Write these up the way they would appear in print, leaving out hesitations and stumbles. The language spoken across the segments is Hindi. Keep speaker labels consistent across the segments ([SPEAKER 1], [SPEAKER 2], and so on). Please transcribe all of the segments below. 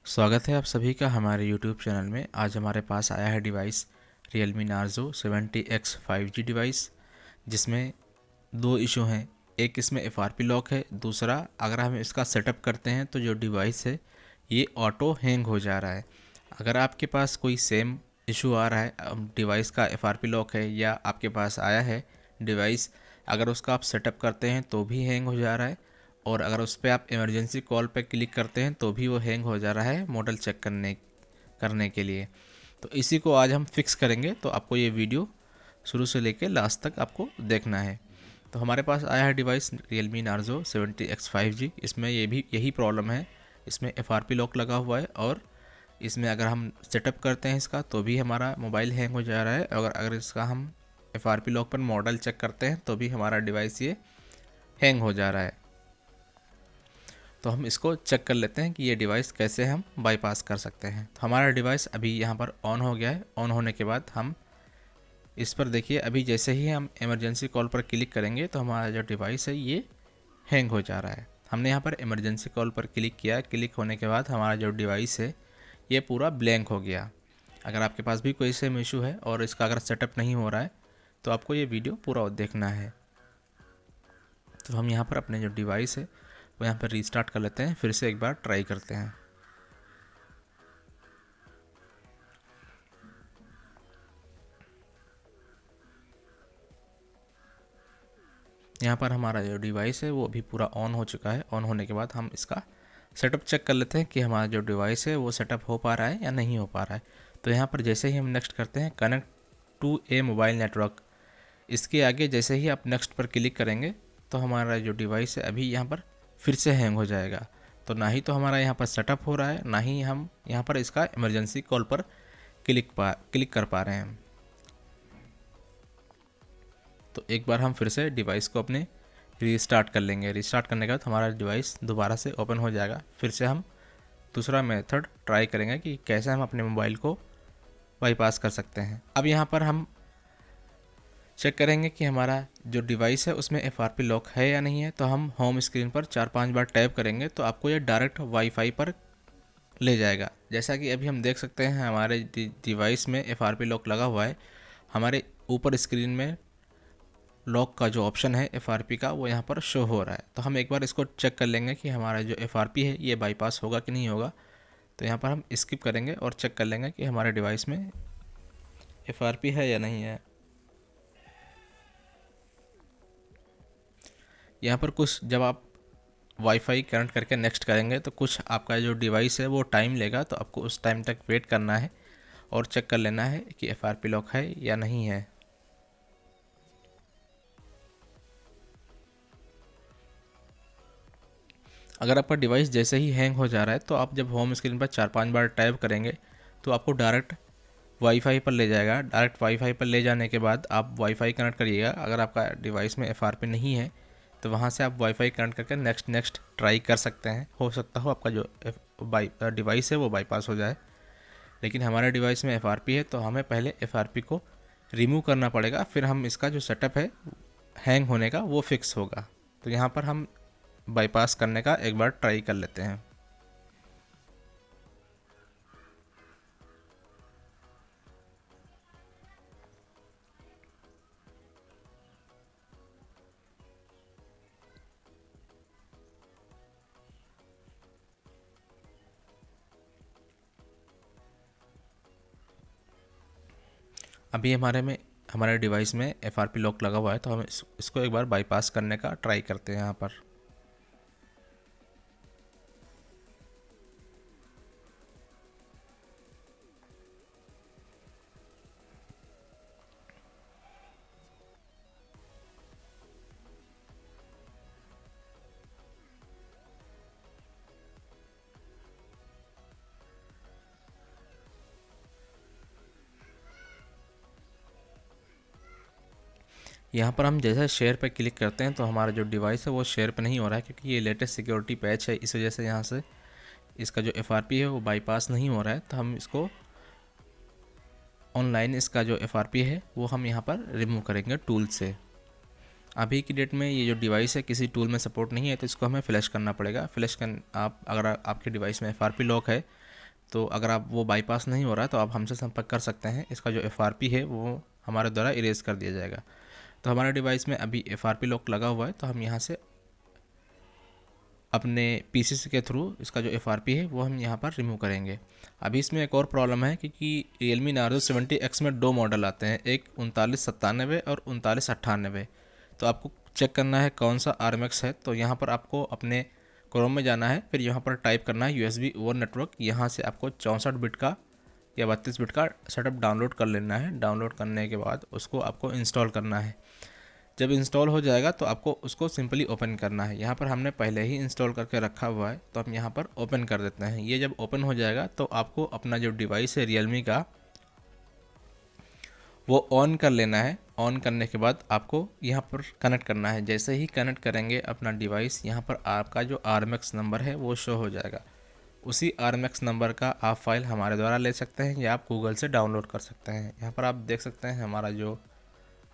[SPEAKER 1] स्वागत है आप सभी का हमारे YouTube चैनल में। आज हमारे पास आया है device Realme Narzo 70X 5G device, जिसमें दो इशू हैं। एक इसमें FRP लॉक है, दूसरा अगर हम इसका सेटअप करते हैं तो जो डिवाइस है ये ऑटो हैंग हो जा रहा है। अगर आपके पास कोई सेम इशू आ रहा है, डिवाइस का FRP लॉक है या आपके पास आया है डिवाइस, अगर उसका आप सेटअप करते हैं तो भी हैंग हो जा रहा है, और अगर उस पर आप इमरजेंसी कॉल पे क्लिक करते हैं तो भी वो हैंग हो जा रहा है मॉडल चेक करने के लिए, तो इसी को आज हम फिक्स करेंगे। तो आपको ये वीडियो शुरू से लेकर लास्ट तक आपको देखना है। तो हमारे पास आया है device Realme Narzo 70X 5G। इसमें यही प्रॉब्लम है। इसमें FRP लॉक लगा हुआ है, और इसमें अगर हम सेटअप करते हैं इसका तो भी हमारा मोबाइल हैंग हो जा रहा है। अगर इसका हम FRP लॉक पर मॉडल चेक करते हैं तो भी हमारा डिवाइस ये हैंग हो जा रहा है। तो हम इसको चेक कर लेते हैं कि ये डिवाइस कैसे हम बाईपास कर सकते हैं। तो हमारा डिवाइस अभी यहाँ पर ऑन हो गया है। ऑन होने के बाद हम इस पर देखिए, अभी जैसे ही हम इमरजेंसी कॉल पर क्लिक करेंगे तो हमारा जो डिवाइस है ये हैंग हो जा रहा है। हमने यहाँ पर इमरजेंसी कॉल पर क्लिक किया। क्लिक होने के बाद हमारा जो डिवाइस है ये पूरा ब्लैंक हो गया। अगर आपके पास भी कोई सेम इशू है और इसका अगर सेटअप नहीं हो रहा है तो आपको ये वीडियो पूरा देखना है। तो हम यहाँ पर अपने जो डिवाइस है वो यहाँ पर रीस्टार्ट कर लेते हैं, फिर से एक बार ट्राई करते हैं। यहाँ पर हमारा जो डिवाइस है वो अभी पूरा ऑन हो चुका है। ऑन होने के बाद हम इसका सेटअप चेक कर लेते हैं कि हमारा जो डिवाइस है वो सेटअप हो पा रहा है या नहीं हो पा रहा है। तो यहाँ पर जैसे ही हम नेक्स्ट करते हैं connect to a mobile network, इसके आगे जैसे ही आप नेक्स्ट पर क्लिक करेंगे तो हमारा जो डिवाइस है अभी यहाँ पर फिर से हैंग हो जाएगा। तो ना ही तो हमारा यहाँ पर सेटअप हो रहा है, ना ही हम यहाँ पर इसका इमरजेंसी कॉल पर क्लिक कर पा रहे हैं। तो एक बार हम फिर से डिवाइस को अपने रीस्टार्ट कर लेंगे। रीस्टार्ट करने के बाद हमारा डिवाइस दोबारा से ओपन हो जाएगा। फिर से हम दूसरा मेथड ट्राई करेंगे कि कैसे हम अपने मोबाइल को बाईपास कर सकते हैं। अब यहाँ पर हम चेक करेंगे कि हमारा जो डिवाइस है उसमें FRP लॉक है या नहीं है। तो हम होम स्क्रीन पर 4-5 बार टैप करेंगे तो आपको ये डायरेक्ट वाईफाई पर ले जाएगा। जैसा कि अभी हम देख सकते हैं हमारे डिवाइस में FRP लॉक लगा हुआ है। हमारे ऊपर स्क्रीन में लॉक का जो ऑप्शन है FRP का वो यहाँ पर शो हो रहा है। तो हम एक बार इसको चेक कर लेंगे कि हमारा जो FRP है ये बाईपास होगा कि नहीं होगा। तो यहाँ पर हम स्किप करेंगे और चेक कर लेंगे कि हमारे डिवाइस में FRP है या नहीं है। यहाँ पर कुछ जब आप वाईफाई कनेक्ट करके नेक्स्ट करेंगे तो कुछ आपका जो डिवाइस है वो टाइम लेगा, तो आपको उस टाइम तक वेट करना है और चेक कर लेना है कि FRP लॉक है या नहीं है। अगर आपका डिवाइस जैसे ही हैंग हो जा रहा है तो आप जब होम स्क्रीन पर 4-5 बार टैप करेंगे तो आपको डायरेक्ट वाईफाई पर ले जाएगा। डायरेक्ट वाईफाई पर ले जाने के बाद आप वाईफाई कनेक्ट करिएगा। अगर आपका डिवाइस में FRP नहीं है तो वहाँ से आप वाईफाई कनेक्ट करके नेक्स्ट ट्राई कर सकते हैं। हो सकता हो आपका जो डिवाइस है वो बाईपास हो जाए। लेकिन हमारे डिवाइस में FRP है तो हमें पहले FRP को रिमूव करना पड़ेगा, फिर हम इसका जो सेटअप है हैंग होने का वो फिक्स होगा। तो यहाँ पर हम बाईपास करने का एक बार ट्राई कर लेते हैं। अभी हमारे डिवाइस में FRP लॉक लगा हुआ है, तो हम इसको एक बार बाईपास करने का ट्राई करते हैं यहाँ पर। यहाँ पर हम जैसे शेयर पर क्लिक करते हैं तो हमारा जो डिवाइस है वो शेयर पे नहीं हो रहा है, क्योंकि ये लेटेस्ट सिक्योरिटी पैच है। इस वजह से यहाँ से इसका जो FRP है वो बाईपास नहीं हो रहा है। तो हम इसको ऑनलाइन इसका जो FRP है वो हम यहाँ पर रिमूव करेंगे टूल से। अभी की डेट में ये जो डिवाइस है किसी टूल में सपोर्ट नहीं है, तो इसको हमें फ्लैश करना पड़ेगा। आप अगर आपके डिवाइस में FRP लॉक है तो अगर आप वो बाईपास नहीं हो रहा है तो आप हमसे संपर्क कर सकते हैं। इसका जो FRP है वो हमारे द्वारा इरेज कर दिया जाएगा। तो हमारे डिवाइस में अभी FRP लॉक लगा हुआ है, तो हम यहाँ से अपने PCC के थ्रू इसका जो FRP है वो हम यहाँ पर रिमूव करेंगे। अभी इसमें एक और प्रॉब्लम है, क्योंकि Realme Narzo 70X में 2 मॉडल आते हैं, एक 3997 और 3998। तो आपको चेक करना है कौन सा RMX है। तो यहाँ पर आपको अपने क्रोम में जाना है, फिर यहाँ पर टाइप करना है USB ओवर नेटवर्क। यहाँ से आपको 64 बिट का या 32 बिट का सेटअप डाउनलोड कर लेना है। डाउनलोड करने के बाद उसको आपको इंस्टॉल करना है। जब इंस्टॉल हो जाएगा तो आपको उसको सिंपली ओपन करना है। यहाँ पर हमने पहले ही इंस्टॉल करके रखा हुआ है, तो हम यहाँ पर ओपन कर देते हैं। ये जब ओपन हो जाएगा तो आपको अपना जो डिवाइस है Realme का वो ऑन कर लेना है। ऑन करने के बाद आपको यहाँ पर कनेक्ट करना है। जैसे ही कनेक्ट करेंगे अपना डिवाइस, यहाँ पर आपका जो RMX नंबर है वो शो हो जाएगा। उसी RMX नंबर का आप फाइल हमारे द्वारा ले सकते हैं या आप गूगल से डाउनलोड कर सकते हैं। यहाँ पर आप देख सकते हैं हमारा जो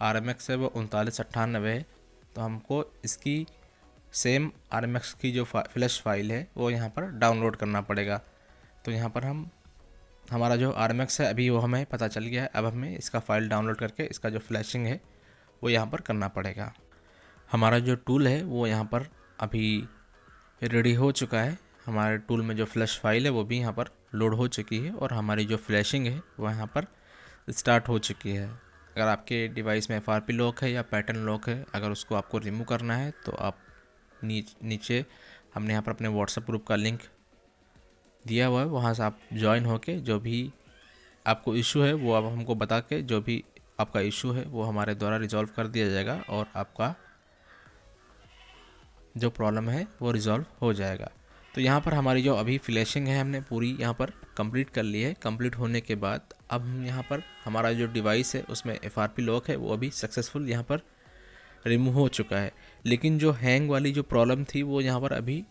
[SPEAKER 1] RMX है वो 3998 है। तो हमको इसकी सेम RMX की जो फ्लैश फाइल है वो यहाँ पर डाउनलोड करना पड़ेगा। तो यहाँ पर हमारा जो RMX है अभी वो हमें पता चल गया है। अब हमें इसका फ़ाइल डाउनलोड करके इसका जो फ्लैशिंग है वो यहाँ पर करना पड़ेगा। हमारा जो टूल है वो यहाँ पर अभी रेडी हो चुका है। हमारे टूल में जो फ्लैश फाइल है वो भी यहाँ पर लोड हो चुकी है और हमारी जो फ्लैशिंग है वो यहाँ पर स्टार्ट हो चुकी है। अगर आपके डिवाइस में FRP लॉक है या पैटर्न लॉक है, अगर उसको आपको रिमूव करना है तो आप नीचे हमने यहाँ पर अपने WhatsApp ग्रुप का लिंक दिया हुआ है, वहाँ से आप ज्वाइन होके जो भी आपको इशू है वो आप हमको बता के जो भी आपका इशू है वो हमारे द्वारा रिजॉल्व कर दिया जाएगा और आपका जो प्रॉब्लम है वो रिजॉल्व हो जाएगा। तो यहाँ पर हमारी जो अभी फ्लैशिंग है हमने पूरी यहाँ पर कंप्लीट कर ली है। कंप्लीट होने के बाद अब हम यहाँ पर हमारा जो डिवाइस है उसमें FRP लॉक है वो अभी सक्सेसफुल यहाँ पर रिमूव हो चुका है। लेकिन जो हैंग वाली जो प्रॉब्लम थी वो यहाँ पर अभी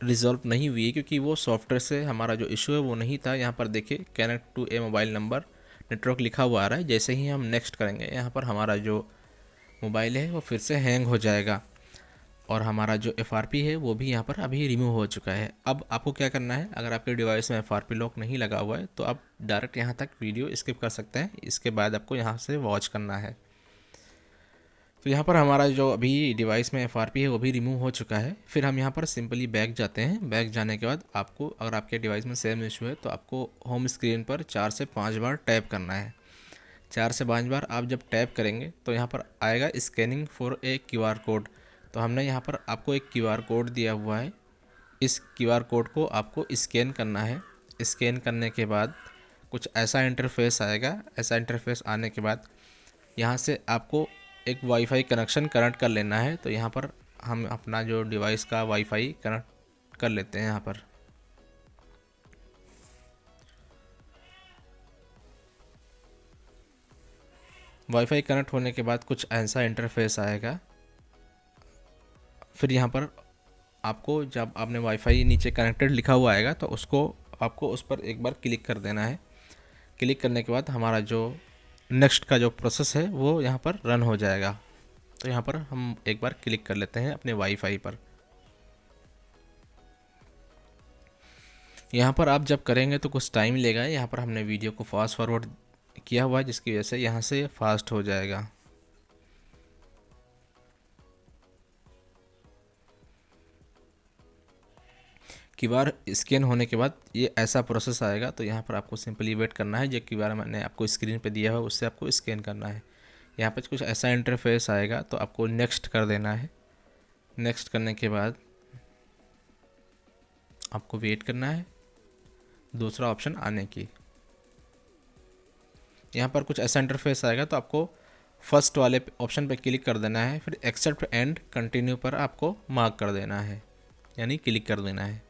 [SPEAKER 1] रिजॉल्व नहीं हुई है, क्योंकि वो सॉफ्टवेयर से हमारा जो इशू है वो नहीं था। यहाँ पर देखिए connect to a mobile number network लिखा हुआ आ रहा है। जैसे ही हम नेक्स्ट करेंगे यहाँ पर हमारा जो मोबाइल है वो फिर से हैंग हो जाएगा और हमारा जो FRP है वो भी यहाँ पर अभी रिमूव हो चुका है। अब आपको क्या करना है, अगर आपके डिवाइस में FRP लॉक नहीं लगा हुआ है तो आप डायरेक्ट यहाँ तक वीडियो स्किप कर सकते हैं। इसके बाद आपको यहाँ से वॉच करना है। तो यहाँ पर हमारा जो अभी डिवाइस में FRP है वो भी रिमूव हो चुका है। फिर हम यहाँ पर सिंपली बैक जाते हैं। बैक जाने के बाद आपको, अगर आपके डिवाइस में सेम इशू है तो आपको होम स्क्रीन पर 4 से 5 बार टैप करना है। 4 से 5 बार आप जब टैप करेंगे तो यहाँ पर आएगा scanning for a QR code. तो हमने यहाँ पर आपको एक QR कोड दिया हुआ है। इस QR कोड को आपको स्कैन करना है। स्कैन करने के बाद कुछ ऐसा इंटरफेस आएगा। ऐसा इंटरफेस आने के बाद यहाँ से आपको एक वाईफाई कनेक्शन कनेक्ट कर लेना है। तो यहाँ पर हम अपना जो डिवाइस का वाईफाई कनेक्ट कर लेते हैं। यहाँ पर वाईफाई कनेक्ट होने के बाद कुछ ऐसा इंटरफेस आएगा। फिर यहाँ पर आपको, जब आपने वाईफाई नीचे कनेक्टेड लिखा हुआ आएगा तो उसको आपको उस पर एक बार क्लिक कर देना है। क्लिक करने के बाद हमारा जो नेक्स्ट का जो प्रोसेस है वो यहाँ पर रन हो जाएगा। तो यहाँ पर हम एक बार क्लिक कर लेते हैं अपने वाईफाई पर। यहाँ पर आप जब करेंगे तो कुछ टाइम लेगा। यहाँ पर हमने वीडियो को फास्ट फॉरवर्ड किया हुआ है जिसकी वजह से यहाँ से फास्ट हो जाएगा। QR स्कैन होने के बाद ये ऐसा प्रोसेस आएगा। तो यहाँ पर आपको सिंपली वेट करना है। जो QR मैंने आपको स्क्रीन पे दिया हुआ उससे आपको स्कैन करना है। यहाँ पर कुछ ऐसा इंटरफेस आएगा तो आपको नेक्स्ट कर देना है। नेक्स्ट करने के बाद आपको वेट करना है दूसरा ऑप्शन आने की। यहाँ पर कुछ ऐसा इंटरफेस आएगा तो आपको फर्स्ट वाले ऑप्शन पे क्लिक कर देना है। फिर एक्सेप्ट एंड कंटिन्यू पर आपको मार्क कर देना है, यानी क्लिक कर देना है।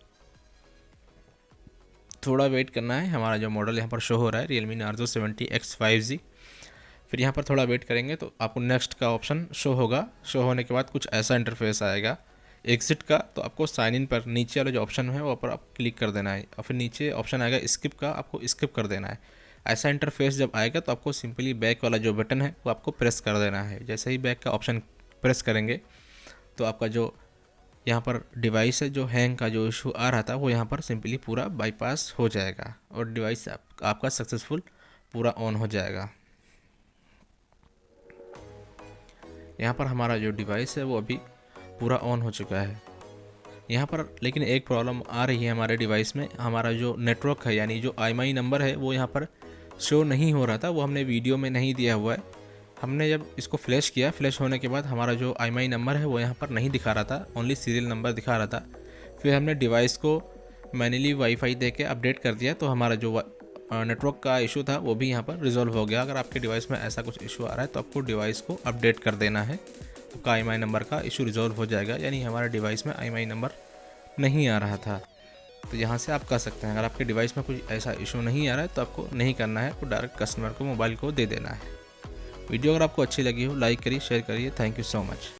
[SPEAKER 1] थोड़ा वेट करना है। हमारा जो मॉडल यहाँ पर शो हो रहा है Realme Narzo 70X 5G। फिर यहाँ पर थोड़ा वेट करेंगे तो आपको नेक्स्ट का ऑप्शन शो होगा। शो होने के बाद कुछ ऐसा इंटरफेस आएगा एग्जिट का। तो आपको साइन इन पर नीचे वाला जो ऑप्शन है वो पर आप क्लिक कर देना है और फिर नीचे ऑप्शन आएगा स्किप का, आपको स्किप कर देना है। ऐसा इंटरफेस जब आएगा तो आपको सिंपली बैक वाला जो बटन है वो आपको प्रेस कर देना है। जैसे ही बैक का ऑप्शन प्रेस करेंगे तो आपका जो यहाँ पर डिवाइस है जो हैंग का जो इशू आ रहा था वो यहाँ पर सिंपली पूरा बाईपास हो जाएगा और डिवाइस आपका सक्सेसफुल पूरा ऑन हो जाएगा। यहाँ पर हमारा जो डिवाइस है वो अभी पूरा ऑन हो चुका है। यहाँ पर लेकिन एक प्रॉब्लम आ रही है हमारे डिवाइस में, हमारा जो नेटवर्क है यानी जो IMEI नंबर है वो यहाँ पर शो नहीं हो रहा था, वो हमने वीडियो में नहीं दिया हुआ है। हमने जब इसको फ्लैश किया, फ्लैश होने के बाद हमारा जो IMEI नंबर है वो यहाँ पर नहीं दिखा रहा था, ओनली सीरियल नंबर दिखा रहा था। फिर हमने डिवाइस को मैन्युअली वाईफाई दे के अपडेट कर दिया तो हमारा जो नेटवर्क का इशू था वो भी यहाँ पर रिजॉल्व हो गया। अगर आपके डिवाइस में ऐसा कुछ इशू आ रहा है तो आपको डिवाइस को अपडेट कर देना है, आपका IMEI नंबर का इशू रिजॉल्व हो जाएगा। यानी हमारे डिवाइस में IMEI नंबर नहीं आ रहा था, तो यहाँ से आप कर सकते हैं। अगर आपके डिवाइस में कुछ ऐसा इशू नहीं आ रहा है तो आपको नहीं करना है, आपको डायरेक्ट कस्टमर को मोबाइल को दे देना है। वीडियो अगर आपको अच्छी लगी हो लाइक करिए, शेयर करिए। Thank you so much.